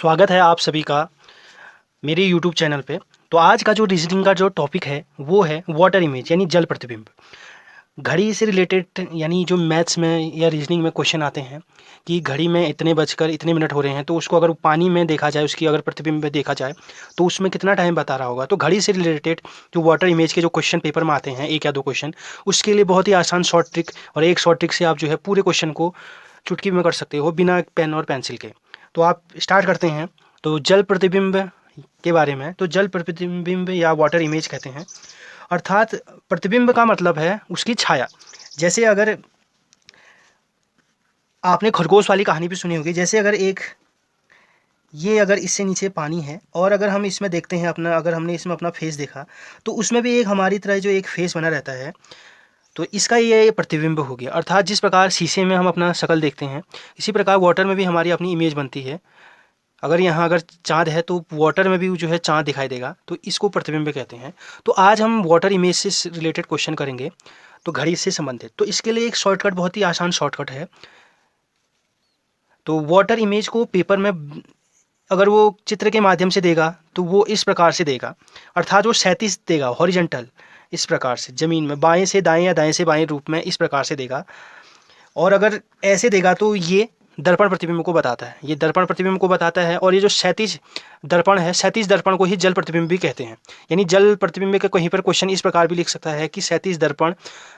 स्वागत है आप सभी का मेरे यूट्यूब चैनल पे। तो आज का जो रीजनिंग का जो टॉपिक है वो है वाटर इमेज यानी जल प्रतिबिंब। घड़ी से रिलेटेड यानी जो मैथ्स में या रीजनिंग में क्वेश्चन आते हैं कि घड़ी में इतने बजकर इतने मिनट हो रहे हैं, तो उसको अगर पानी में देखा जाए, उसकी अगर प्रतिबिंब में देखा जाए तो उसमें कितना टाइम बता रहा होगा। तो घड़ी से रिलेटेड जो वाटर इमेज के जो क्वेश्चन पेपर में आते हैं, एक या दो क्वेश्चन, उसके लिए बहुत ही आसान शॉर्ट ट्रिक, और एक शॉर्ट ट्रिक से आप जो है पूरे क्वेश्चन को चुटकी में कर सकते हो बिना पेन और पेंसिल के। तो आप स्टार्ट करते हैं। तो जल प्रतिबिंब के बारे में, तो जल प्रतिबिंब या वाटर इमेज कहते हैं, अर्थात प्रतिबिंब का मतलब है उसकी छाया। जैसे अगर आपने खरगोश वाली कहानी भी सुनी होगी, जैसे अगर अगर इससे नीचे पानी है और अगर हम इसमें देखते हैं अपना, अगर हमने इसमें अपना फेस देखा तो उसमें भी एक हमारी तरह जो एक फेस बना रहता है, तो इसका ये प्रतिबिंब हो गया। अर्थात जिस प्रकार शीशे में हम अपना शक्ल देखते हैं, इसी प्रकार वाटर में भी हमारी अपनी इमेज बनती है। अगर यहाँ अगर चाँद है तो वाटर में भी जो है चाँद दिखाई देगा, तो इसको प्रतिबिंब कहते हैं। तो आज हम वाटर इमेज से रिलेटेड क्वेश्चन करेंगे, तो घड़ी से संबंधित। तो इसके लिए एक शॉर्टकट, बहुत ही आसान शॉर्टकट है। तो वाटर इमेज को पेपर में अगर वो चित्र के माध्यम से देगा तो वो इस प्रकार से देगा, अर्थात वो क्षैतिज देगा, हॉरिजॉन्टल, इस प्रकार से ज़मीन में बाएं से दाएं या दाएं से बाएं रूप में इस प्रकार से देगा। और अगर ऐसे देगा तो ये दर्पण प्रतिबिंब को बताता है, ये दर्पण प्रतिबिंब को बताता है। और ये जो क्षैतिज दर्पण है, क्षैतिज दर्पण को ही जल प्रतिबिंब भी कहते हैं। यानी जल प्रतिबिंब के कहीं पर क्वेश्चन इस प्रकार भी लिख सकता है कि क्षैतिज दर्पण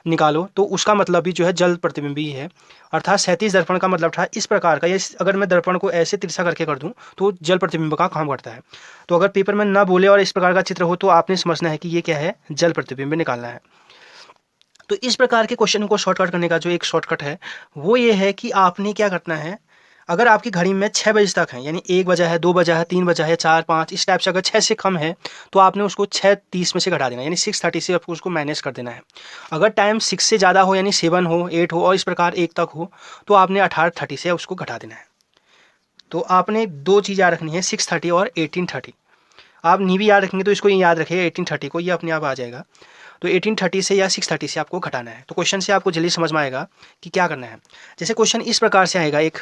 निकालो, तो उसका मतलब भी जो है जल प्रतिबिंब ही है। अर्थात क्षैतिज दर्पण का मतलब था इस प्रकार का, ये अगर मैं दर्पण को ऐसे तिरछा करके कर दूं तो जल प्रतिबिंब का काम करता है। तो अगर पेपर में ना बोले और इस प्रकार का चित्र हो तो आपने समझना है कि ये क्या है, जल प्रतिबिंब निकालना है। तो इस प्रकार के क्वेश्चन को शॉर्टकट करने का जो एक शॉर्टकट है वो ये है कि आपने क्या करना है, अगर आपकी घड़ी में 6 बजे तक है, यानी 1 बजा है, 2 बजा है, 3 बजा है, 4, 5, इस टाइप से अगर 6 से कम है तो आपने उसको 6:30 में से घटा देना है, यानी 6:30 से आपको उसको माइनस कर देना है। अगर टाइम 6 से ज़्यादा हो, यानी 7 हो, 8 हो और इस प्रकार 1 तक हो, तो आपने 18:30 से उसको घटा देना है। तो आपने दो चीज़ याद रखनी है, 6:30 और 18:30। आप नहीं भी याद रखेंगे तो इसको याद रखिए 18:30 को, ये अपने आप आ जाएगा। तो 18:30 से या 6:30 से आपको घटाना है। तो क्वेश्चन से आपको जल्दी समझ में आएगा कि क्या करना है। जैसे क्वेश्चन इस प्रकार से आएगा, एक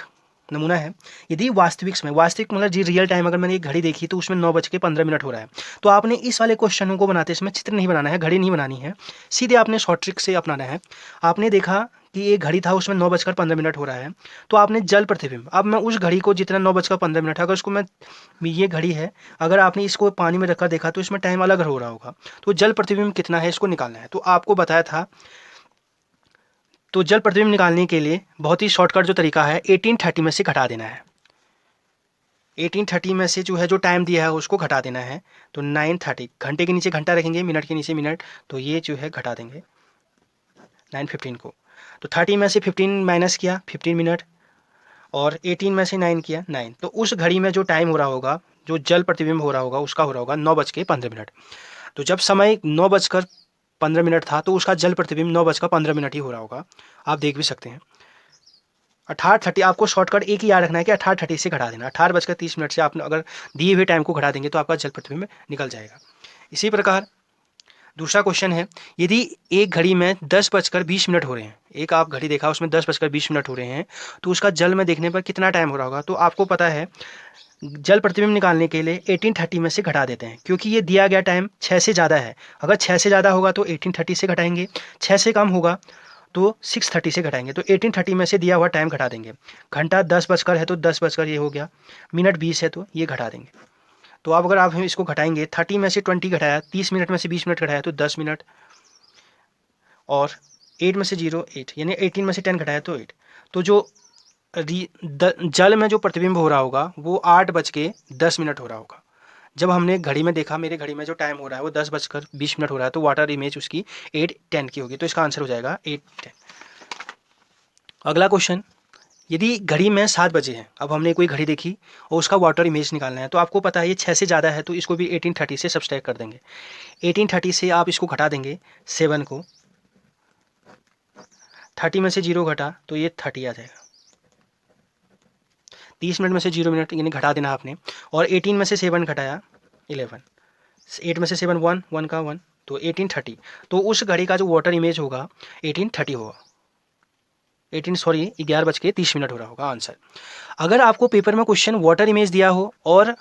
नमूना है। यदि वास्तविक समय, वास्तविक मतलब जी रियल टाइम, अगर मैंने एक घड़ी देखी तो उसमें 9:15 हो रहा है, तो आपने इस वाले क्वेश्चन को बनाते समय चित्र नहीं बनाना है, घड़ी नहीं बनानी है, सीधे आपने शॉर्ट ट्रिक से अपनाना है। आपने देखा कि एक घड़ी था उसमें 9:15 हो रहा है, तो आपने जल प्रतिबिंब, अब मैं उस घड़ी को जितना 9:15 है, अगर उसको मैं, ये घड़ी है, अगर आपने इसको पानी में रखकर देखा तो इसमें टाइम अलग हो रहा होगा, तो जल प्रतिबिंब कितना है इसको निकालना है। तो आपको बताया था, तो जल प्रतिबिंब निकालने के लिए बहुत ही शॉर्टकट जो तरीका है, 18:30 में से घटा देना है। 18:30 में से जो है जो टाइम दिया है उसको घटा देना है। तो 9:30, घंटे के नीचे घंटा रखेंगे, मिनट के नीचे मिनट, तो ये जो है घटा देंगे 9:15 को। तो 30 में से 15 माइनस किया, 15 मिनट, और 18 में से 9 किया, 9। तो उस घड़ी में जो टाइम हो रहा होगा, जो जल प्रतिबिंब हो रहा होगा, उसका हो रहा होगा 9:15। तो जब समय 9:15 था तो उसका जल प्रतिबिंब 9:15 ही हो रहा होगा, आप देख भी सकते हैं। 18:30, आपको शॉर्टकट एक ही याद रखना है कि 18:30 से घटा देना, 18:30 से आप अगर दिए हुए टाइम को घटा देंगे तो आपका जल प्रतिबिंब निकल जाएगा। इसी प्रकार दूसरा क्वेश्चन है, यदि एक घड़ी में 10:20 हो रहे हैं, एक आप घड़ी देखा उसमें 10:20 हो रहे हैं, तो उसका जल में देखने पर कितना टाइम हो रहा होगा। तो आपको पता है जल प्रतिबिंब निकालने के लिए 18:30 में से घटा देते हैं, क्योंकि ये दिया गया टाइम 6 से ज़्यादा है। अगर 6 से ज़्यादा होगा तो 18:30 से घटाएंगे, 6 से कम होगा तो 6:30 से घटाएंगे। तो 18:30 में से दिया हुआ टाइम घटा देंगे। घंटा 10 बजकर है तो 10 बजकर ये हो गया, मिनट 20 है तो ये घटा देंगे। तो अब अगर आप इसको घटाएंगे, 30 में से 20 घटाया, 30 मिनट में से 20 मिनट घटाया तो 10 मिनट, और 8 में से 0 8, यानी 18 में से 10 घटाया तो 8। तो जो जल में जो प्रतिबिंब हो रहा होगा वो 8:10 हो रहा होगा। जब हमने घड़ी में देखा, मेरे घड़ी में जो टाइम हो रहा है वो 10:20 हो रहा है, तो वाटर इमेज उसकी 8:10 की होगी, तो इसका आंसर हो जाएगा 8:10। अगला क्वेश्चन, यदि घड़ी में 7 बजे हैं, अब हमने कोई घड़ी देखी और उसका वाटर इमेज निकालना है, तो आपको पता है ये 6 से ज़्यादा है तो इसको भी 18:30 से सब्सट्रैक्ट कर देंगे। 18:30 से आप इसको घटा देंगे 7 को, 30 में से 0 घटा तो ये 30 आ जाएगा। 30 मिनट में से 0 मिनट यानी घटा देना आपने, और 18 में से 7 घटाया 11, 8 में से 7 1, 1 का 1, तो 18:30। तो उस घड़ी का जो वाटर इमेज होगा 18:30 होगा। 11:30 हो रहा होगा आंसर। अगर आपको पेपर में क्वेश्चन वाटर इमेज दिया हो और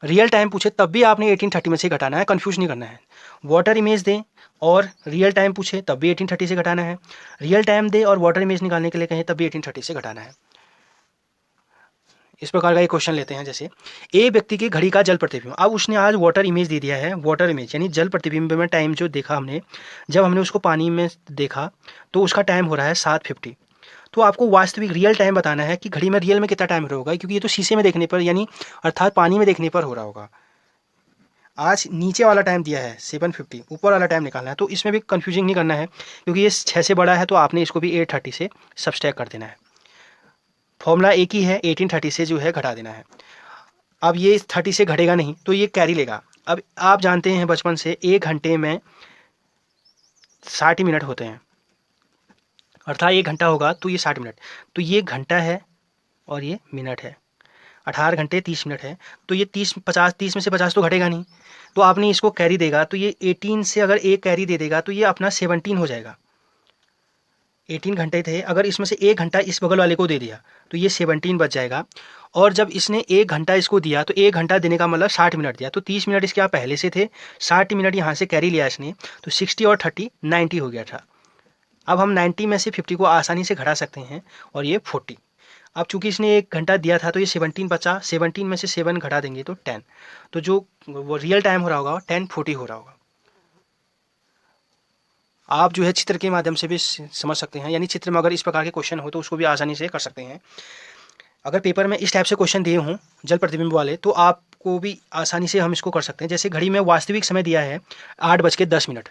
रियल टाइम पूछे तब भी आपने 18:30 में से घटाना है, कंफ्यूज नहीं करना है। वाटर इमेज दें और रियल टाइम पूछे तब भी 18:30 से घटाना है, रियल टाइम दे और वाटर इमेज निकालने के लिए कहें तब भी 18:30 से घटाना है। इस प्रकार का एक क्वेश्चन लेते हैं, जैसे ए व्यक्ति की घड़ी का जल प्रतिबिंब। अब उसने आज वाटर इमेज दे दिया है, वाटर इमेज यानी जल प्रतिबिंब में टाइम जो देखा हमने, जब हमने उसको पानी में देखा तो उसका टाइम हो रहा है 7:50। तो आपको वास्तविक रियल टाइम बताना है कि घड़ी में रियल में कितना टाइम हो रहा होगा, क्योंकि ये तो शीशे में देखने पर यानी अर्थात पानी में देखने पर हो रहा होगा। आज नीचे वाला टाइम दिया है 7:50, ऊपर वाला टाइम निकालना है, तो इसमें भी कंफ्यूजिंग नहीं करना है, क्योंकि ये 6 से बड़ा है तो आपने इसको भी 8:30 से सब्सट्रैक्ट कर देना है। फॉर्मूला एक ही है, 18:30 से जो है घटा देना है। अब ये 30 से घटेगा नहीं तो ये कैरी लेगा। अब आप जानते हैं बचपन से 1 घंटे में 60 मिनट होते हैं, अर्थात 1 घंटा होगा तो ये 60 मिनट, तो ये घंटा है और ये मिनट है। 18 घंटे 30 मिनट है, तो ये 30 में से 50 तो घटेगा नहीं, तो आपने इसको कैरी देगा, तो ये 18 से अगर एक कैरी दे देगा तो ये अपना 17 हो जाएगा। 18 घंटे थे, अगर इसमें से 1 घंटा इस बगल वाले को दे दिया तो ये 17 बच जाएगा। और जब इसने 1 घंटा इसको दिया तो 1 घंटा देने का मतलब 60 मिनट दिया, तो 30 मिनट इसके यहाँ पहले से थे, 60 मिनट यहाँ से कैरी लिया इसने, तो 60 और 30 90 हो गया था। अब हम 90 में से 50 को आसानी से घटा सकते हैं और ये 40। अब चूंकि इसने 1 घंटा दिया था तो ये 17 बचा, 17 में से 7 घटा देंगे तो 10, तो जो वो रियल टाइम हो रहा होगा 10:40 हो रहा होगा। आप जो है चित्र के माध्यम से भी समझ सकते हैं, यानी चित्र में अगर इस प्रकार के क्वेश्चन हो तो उसको भी आसानी से कर सकते हैं। अगर पेपर में इस टाइप से क्वेश्चन दिए हों जल प्रतिबिंब वाले तो आपको भी आसानी से हम इसको कर सकते हैं। जैसे घड़ी में वास्तविक समय दिया है 8:10,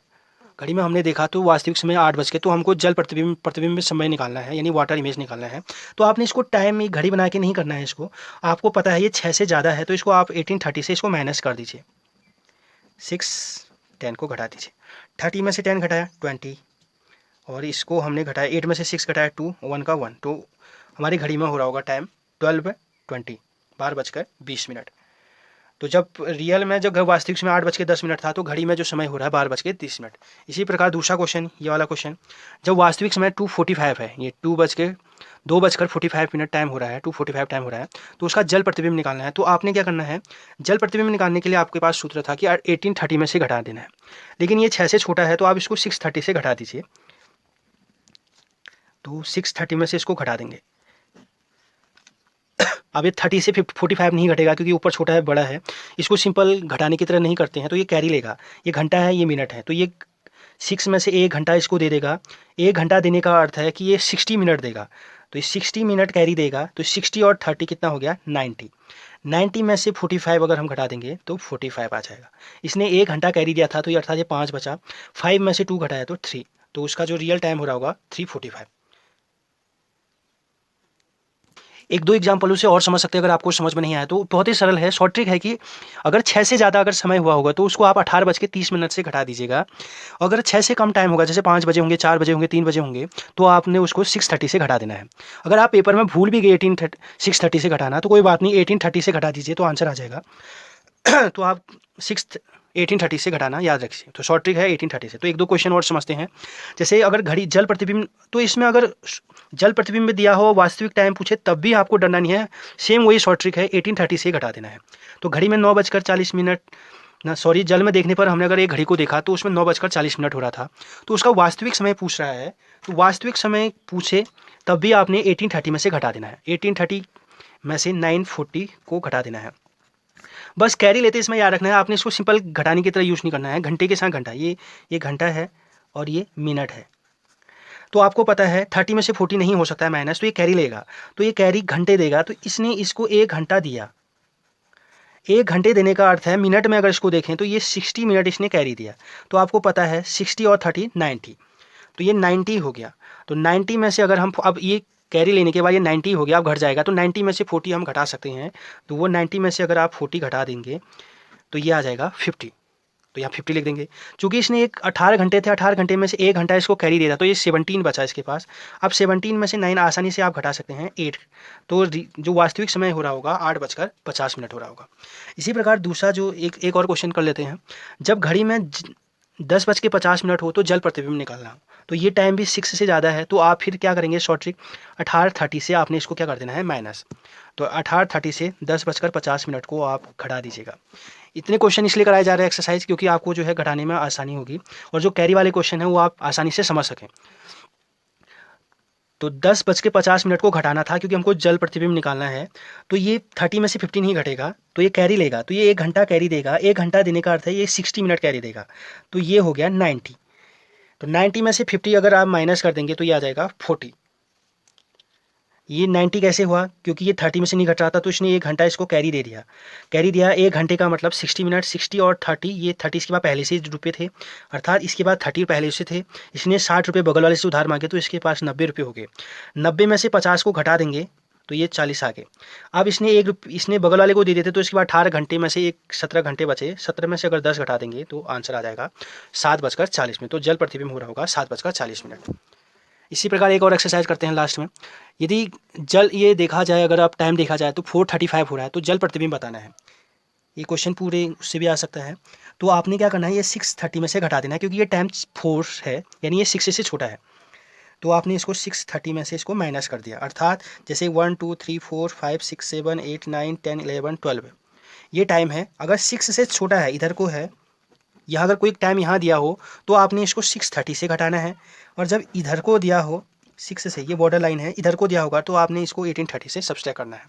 घड़ी में हमने देखा तो वास्तविक समय 8 तो हमको जल प्रतिबिंब समय निकालना है, यानी वाटर इमेज निकालना है। तो आपने इसको टाइम घड़ी बना के नहीं करना है, इसको आपको पता है ये 6 से ज़्यादा है तो इसको आप 18:30 से इसको माइनस कर दीजिए, 6:10 को घटा दीजिए। 30 में से 10 घटाया 20, और इसको हमने घटाया 8 में से 6 घटाया 2, 1 का 1, तो हमारी घड़ी में हो रहा होगा टाइम 12:20, 12:20। तो जब रियल में जब वास्तविक समय 8:10 था तो घड़ी में जो समय हो रहा है 12:30। इसी प्रकार दूसरा क्वेश्चन, ये वाला क्वेश्चन, जब वास्तविक समय 2:45 है, ये 2:45 टाइम हो रहा है, 2:45 टाइम हो रहा है, तो उसका जल प्रतिबिंब निकालना है। तो आपने क्या करना है, जल प्रतिबिंब निकालने के लिए आपके पास सूत्र था कि 18:30 में से घटा देना है, लेकिन ये 6 से छोटा है तो आप इसको 6:30 से घटा दीजिए। तो 6:30 में से इसको घटा देंगे। अब ये 30 से 45 नहीं घटेगा क्योंकि ऊपर छोटा है बड़ा है, इसको सिंपल घटाने की तरह नहीं करते हैं तो ये कैरी लेगा। ये घंटा है, ये मिनट है, तो ये 6 में से 1 घंटा इसको दे देगा। 1 घंटा देने का अर्थ है कि ये 60 मिनट देगा, तो ये 60 मिनट कैरी देगा। तो 60 और 30 कितना हो गया 90, 90 में से 45 अगर हम घटा देंगे तो 45 आ जाएगा। इसने 1 घंटा कैरी दिया था तो ये अर्थात ये 5 बचा, 5 में से 2 घटाया तो 3, तो उसका जो रियल टाइम हो रहा होगा 3:45। एक दो एग्जाम्पलों से और समझ सकते हैं, अगर आपको समझ में नहीं आया तो बहुत ही सरल है, शॉर्ट ट्रिक है कि अगर 6 से ज़्यादा अगर समय हुआ होगा तो उसको आप 18:30 से घटा दीजिएगा। अगर 6 से कम टाइम होगा, जैसे 5 बजे होंगे, 4 बजे होंगे, 3 बजे होंगे, तो आपने उसको 6:30 से घटा देना है। अगर आप पेपर में भूल भी गए 6:30 से घटाना तो कोई बात नहीं, 18:30 से घटा दीजिए तो आंसर आ जाएगा। तो आप 18:30 से घटाना याद रखिए, तो शॉर्ट ट्रिक है 18:30 से। तो एक दो क्वेश्चन और समझते हैं, जैसे अगर घड़ी जल प्रतिबिंब, तो इसमें अगर जल प्रतिबिंब में दिया हो वास्तविक टाइम पूछे तब भी आपको डरना नहीं है, सेम वही शॉर्ट ट्रिक है, 18:30 से घटा देना है। तो घड़ी में 9:40 ना सॉरी, जल में देखने पर हमने अगर एक घड़ी को देखा तो उसमें 9:40 हो रहा था, तो उसका वास्तविक समय पूछ रहा है, तो वास्तविक समय पूछे तब भी आपने 18:30 में से घटा देना है। 18:30 में से 9:40 को घटा देना है। बस कैरी लेते इसमें याद रखना है, आपने इसको सिंपल घटाने की तरह यूज़ नहीं करना है। घंटे के साथ घंटा, ये घंटा है और ये मिनट है, तो आपको पता है 30 में से 40 नहीं हो सकता है माइनस, तो ये कैरी लेगा, तो ये कैरी घंटे देगा, तो इसने इसको 1 घंटा दिया। 1 घंटे देने का अर्थ है मिनट में अगर इसको देखें तो ये 60 मिनट इसने कैरी दिया। तो आपको पता है 60 और 30 90, तो ये 90 हो गया। तो 90 में से अगर हम, अब ये कैरी लेने के बाद ये 90 हो गया, अब घट जाएगा, तो 90 में से 40 हम घटा सकते हैं, तो वो 90 में से अगर आप 40 घटा देंगे तो ये आ जाएगा 50, तो यहाँ 50 लिख देंगे। चूँकि इसने 18 घंटे थे, 18 घंटे में से 1 घंटा इसको कैरी दे था, तो ये 17 बचा इसके पास। अब 17 में से 9 आसानी से आप घटा सकते हैं 8, तो जो वास्तविक समय हो रहा होगा 8:50 हो रहा होगा। इसी प्रकार दूसरा जो एक और क्वेश्चन कर लेते हैं, जब घड़ी में 10:50 हो तो जल प्रतिबिंब निकालना हो, तो ये टाइम भी 6 से ज़्यादा है, तो आप फिर क्या करेंगे शॉर्ट ट्रिक, 18:30 से आपने इसको क्या कर देना है माइनस, तो 18:30 से 10:50 को आप घटा दीजिएगा। इतने क्वेश्चन इसलिए कराए जा रहे हैं एक्सरसाइज, क्योंकि आपको जो है घटाने में आसानी होगी और जो कैरी वाले क्वेश्चन है वो आप आसानी से समझ सकें। तो 10:50 को घटाना था क्योंकि हमको जल प्रतिबिंब निकालना है, तो ये 30 में से 15 ही घटेगा, तो ये कैरी लेगा, तो ये 1 घंटा कैरी देगा, 1 घंटा देने का अर्थ है ये 60 मिनट कैरी देगा, तो ये हो गया 90। तो 90 में से 50 अगर आप माइनस कर देंगे तो ये आ जाएगा 40। ये 90 कैसे हुआ, क्योंकि ये 30 में से नहीं घट रहा था, तो इसने 1 घंटा इसको कैरी दे दिया। कैरी दिया 1 घंटे का मतलब 60 मिनट, 60 और 30, ये 30 इसके बाद पहले से रुपये थे, अर्थात इसके बाद 30 पहले से थे, इसने 60 रुपये बगल वाले से उधार मांगे तो इसके पास 90 रुपये हो गए। 90 में से 50 को घटा देंगे तो ये 40 आ गए। अब इसने बगल वाले को दे देते तो इसके बाद 18 घंटे में से एक 17 घंटे बचे, 17 में से अगर 10 घटा देंगे तो आंसर आ जाएगा 7:40 में। तो जल प्रतिबिंब हो रहा होगा 7:40। इसी प्रकार एक और एक्सरसाइज करते हैं लास्ट में। यदि जल ये देखा जाए, अगर आप टाइम देखा जाए तो 4:35 हो रहा है, तो जल प्रतिबिंब बताना है। ये क्वेश्चन पूरे उससे भी आ सकता है, तो आपने क्या करना है, ये 6:30 में से घटा देना है, क्योंकि ये टाइम 4 है, यानी ये 6 से छोटा है, तो आपने इसको 6:30 में से इसको माइनस कर दिया, अर्थात जैसे 1 2 3 4 5 6 7 8 9 10 11 12 ये टाइम है। अगर 6 से छोटा है, इधर को है, यहाँ अगर कोई टाइम यहाँ दिया हो तो आपने इसको 6:30 से घटाना है, और जब इधर को दिया हो 6 से, ये बॉर्डर लाइन है, इधर को दिया होगा तो आपने इसको 18:30 से सब्सट्रैक्ट करना है।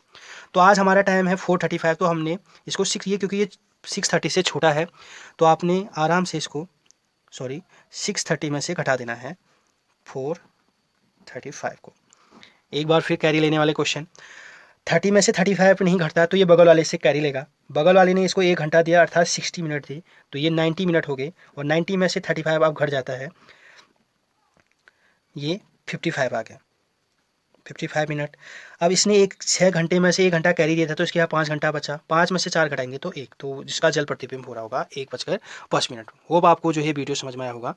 तो आज हमारा टाइम है 4:35, तो हमने इसको 6, ये क्योंकि ये 6:30 से छोटा है, तो आपने आराम से इसको 6:30 में से घटा देना है 4:35 को। एक बार फिर कैरी लेने वाले क्वेश्चन, 30 में से 35 नहीं घटता तो ये बगल वाले से कैरी लेगा, बगल वाले ने इसको 1 घंटा दिया अर्थात 60 मिनट थी, तो ये 90 मिनट हो गए, और 90 में से 35 अब घट जाता है, ये 55 आ गया, 55 मिनट। अब इसने 6 घंटे में से 1 घंटा कैरी दिया था, तो इसके यहाँ 5 घंटा बचा, 5 में से 4 घटाएंगे तो 1, तो जिसका जल प्रतिबिंब हो रहा होगा 1:05। होप आपको जो है वीडियो समझ में आया होगा।